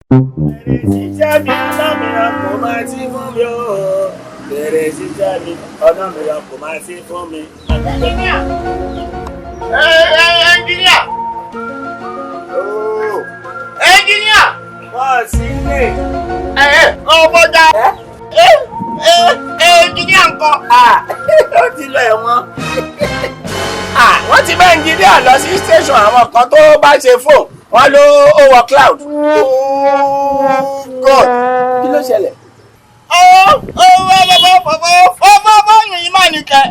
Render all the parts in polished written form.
Ṣíṣẹ́ mi ọ̀nà mìíràn kò máa sí fún mi o. Bẹ̀rẹ̀ ṣíṣẹ́ mi ọ̀nà mìíràn kò máa sí fún mi. Ẹnjìníà! Ẹnjìníà! Ẹnjìníà! Wọ́n sí ilé. Ọmọdé! Ẹnjìníà ńkọ́? Ó ti lọ ẹ̀wọ̀n. Wọ́n ti bá ẹnjìníà lọ sí station àwọn kan tó bá ṣe fóònù. Wọ́n ló wọ cloud. God! Kí ló ṣẹlẹ̀? Ọmọ yìí máa nìkẹ́.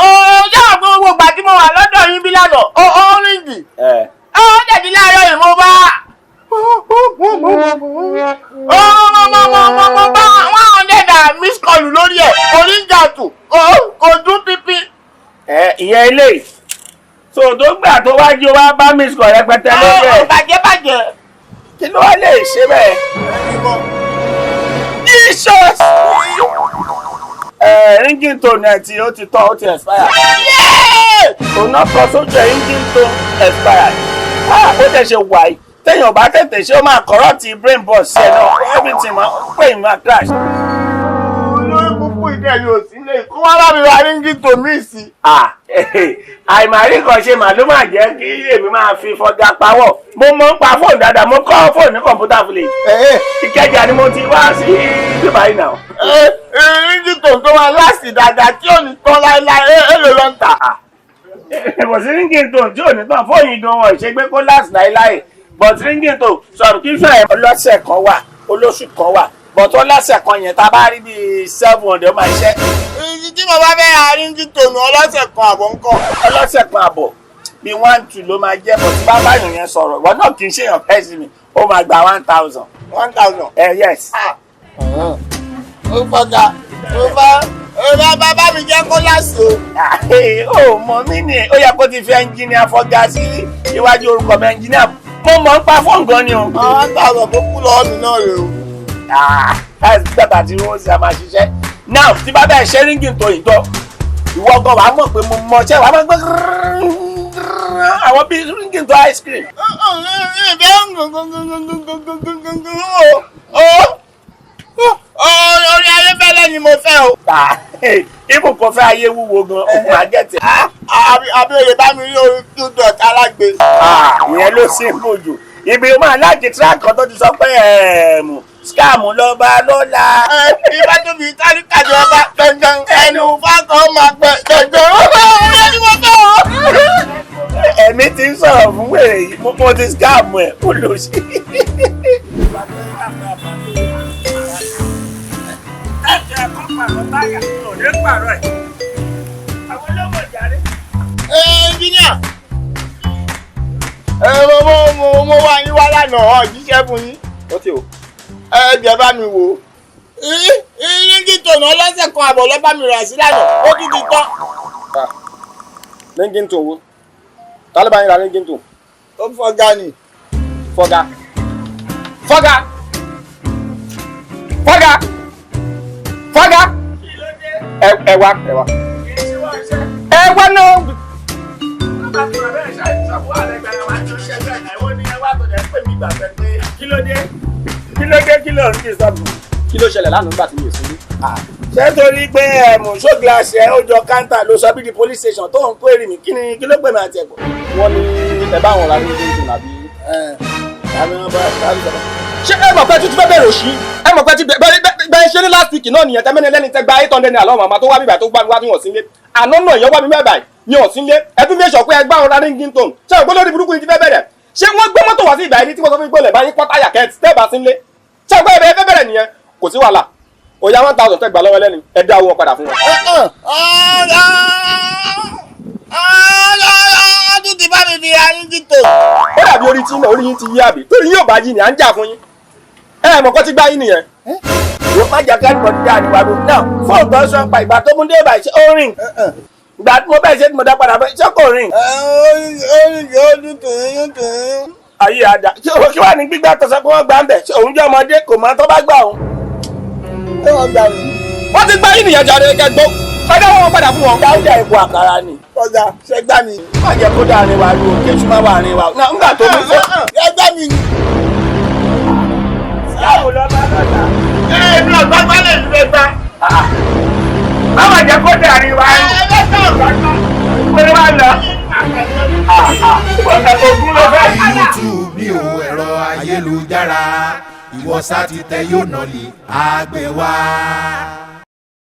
Ọjọ́ àgbọ̀wọ̀ gbà tí mo wà lọ́dọ̀ yín bí lánàá, ọ́rìngì. Dẹ̀bí láàárọ̀ yìí mo bá. Mo bá 100 miss call lórí ẹ̀, oríjàtù, kò dún pípí. Ìyẹn eléyìí. So tó gbà tó wájú wá bá miss call rẹpẹtẹ lórí ẹ̀. Bàjẹ́. Kí ló wá lè ṣe bẹ́ẹ̀? Jesus! Ringing tone ẹ̀ tí ó ti tán ó ti expire. Òun náà kọ sójú ẹ̀ ringing tone expired. Ó tẹ̀ ṣe wáyé. Téèyàn bá tètè ṣe ó máa corrupt brain box ṣe náà. Everything máa pè é máa crash. Olórí púpọ̀ ìdẹ́yìn ò sí lè kó wá bá mi wá ringing tone mí sí. Àìmàrí kan ṣe màá ló máa jẹ́ kí èmi máa fi fọgá pawọ́. Mo mọ̀ ń pa fóònù dáadáa, mo kọ́ fóònù ní kọ̀ǹpútà village. Ìkẹjà ni mo ti wá sí Dubai náà. Ringing tone tó máa láàsì dáadáa tí ò ní tán láéláé èlò ló ń tà. Kò sí ringing tone tí ò ní tán fóònù gan wọn ìṣègbè kó láàsì láéláé. But ringing tone subscription ẹ̀ ọlọ́sẹ̀ kan wà, olóṣù kan wà. But ọlọ́sẹ̀ kan yẹn tá a bá rí bíi 700 máa ṣẹ́. Tí mo bá fẹ́ ra ringing tone ọlọ́sẹ̀ kan àbọ̀ ńkọ́. Ọlọ́sẹ̀ kan àbọ̀ bíi 1-2 ló máa jẹ́ bọ̀ tí bá báyọ̀ yẹn sọ̀rọ̀ ìwọ náà kì í ṣèyàn pẹ́sì mi ó máa gba 1,000. 1,000. Yes. Ó fọ́gà bá mi jẹ́ kó láṣọ. Ó mọ mí ni ó yẹ kó ti fi ẹnjìníà fọ́gá sí iwájú orúkọ mi ẹnjìníà mo mọ̀ ń pa fóònù gan ni o. 1,000 tó kú lọ́wọ́ mi náà rè o. Láti gbàgbà tí wọ́n ṣe máa ṣiṣẹ́. Now tí bá bẹ́ẹ̀ ṣe ringing tó ìtọ́ ìwọ gan wàá mọ̀ pé mo mọ̀ ṣẹ́ wàá máa gbé àwọn bíi ringing tó ice cream. Orí ayé fẹ́lẹ́ ni mo fẹ́ o. Ibù kò fẹ́ ayé wúwo gan òkun àgẹ́tì. Abẹ́rẹ́ bá mi rí orí Q-dot alágbe. Ìyẹn ló ṣe ń bòjò. Ibi o máa láti track kan tó ti sọ pé scam lọ́ba lọ́la. Ibà tó fi tálíkà jọ ọba gangan ẹnu fákan máa pẹ́ gangan. Orí ni mo fẹ́ o. Ẹ̀mí ti ń sọ̀rọ̀ fún wèrè yìí mo ti scam ẹ̀ ó lò sí. Ẹnjìníà, mo wá yín wá lánàá jíṣẹ́ fún yín. Ó ti o. Jẹ́ bá mi wò ó. Ringing tone ọlọ́sẹ̀ kan àbọ̀ lọ́ bá mi rà sí lánàá, ó tún ti tán. Ringing tone wo? Ta ló bá yín ra ringing tone? Ó fọ́gá ni. Fọ́gá. Ẹ wá. Ẹ wá náà. Kí ló ṣẹlẹ̀ lánàá nígbà tí mi ò sí ní? Ṣé torí pé ṣó gíláàsì ẹ ó jọ káńtà ló sọ bí di police station tó ń kó èrè mi kí ló pè mí àti ẹ̀kọ́. Wọ́n ní ẹ bá wọn ra ringing tone àbí. Ṣé ẹ mọ̀ pé tuntun fẹ́ bẹ̀rẹ̀ òṣì? Ẹ mọ̀ pé bẹ́ẹ̀ ṣe ní last week náà nìyẹn tẹ́mẹ́ni lẹ́ni tẹ́ gba 800 naira lọ́wọ́ màmá tó wá bíbà tó gbá mi wá tí wọ́n sí ilé. Àná náà ìyẹn wá mi mẹ́bàá ní ọ̀sìn ilé. Ẹ tún fi sọ pé ẹ gbá wọn ra ringing tone. Ṣé ògbó lórí burúkú yìí ti fẹ́ bẹ̀rẹ̀? Ṣé wọ́n gbé mọ́tò wá sí ìgbà yìí tí wọ́n sọ fún ìgbọ́lẹ̀ báyìí pọ́táyà kẹ́ẹ̀tì tẹ́ẹ̀ bá sí ilé? Ṣé ògbó ẹ fẹ́ bẹ̀rẹ̀ nìyẹn? Kò sí wàhálà. Ó yá 1,000 tẹ́ gbà lọ́wọ́ lẹ́ni ẹ dá owó padà fún wọn. Ọdún ti bá mi fi ra ringing tone. Ó dàbí orí tí náà orí yín ti yí àbí torí yín ò bá yí ni à ń jà fún yín. Ẹ mọ̀ kọ́ ti gbá yín nìyẹn. Ìwọ má jà kẹ́rì bọ̀dí dáa níwájú náà fóònù tó sọ pa ìgbà tó mú dé ìbàyí ṣé ó rìn. Ìgbà tí mo bẹ́ẹ̀ ṣe tí mo dá padà bẹ́ẹ̀ ṣé kò rìn. Ọdún tòun. Ayé àdá kí wàá ní gbígbà tó sọ pé wọ́n gbà ń bẹ̀ ṣé òun jẹ́ ọmọdé kò mọ tó bá gbà òun. Ṣé wọ́n gbà mí? Wọ́n ti gbá yín nìyẹn jáde kẹgbọ́. Ẹ dá wọn padà fún wọn. Dáúdà ipò àkàrà ni. Ọjà ṣe gbà mí. Má jẹ́ kó dáa ní wa lu òkè ṣùgbọ́n wà ní wa. Nígbà tó mú fún. Ẹ gbà mí ni. ogun ló fẹ́. YouTube ní o ẹ̀rọ ayélujára ìwọ sá ti tẹ yóò nà lè àgbẹ̀ wá.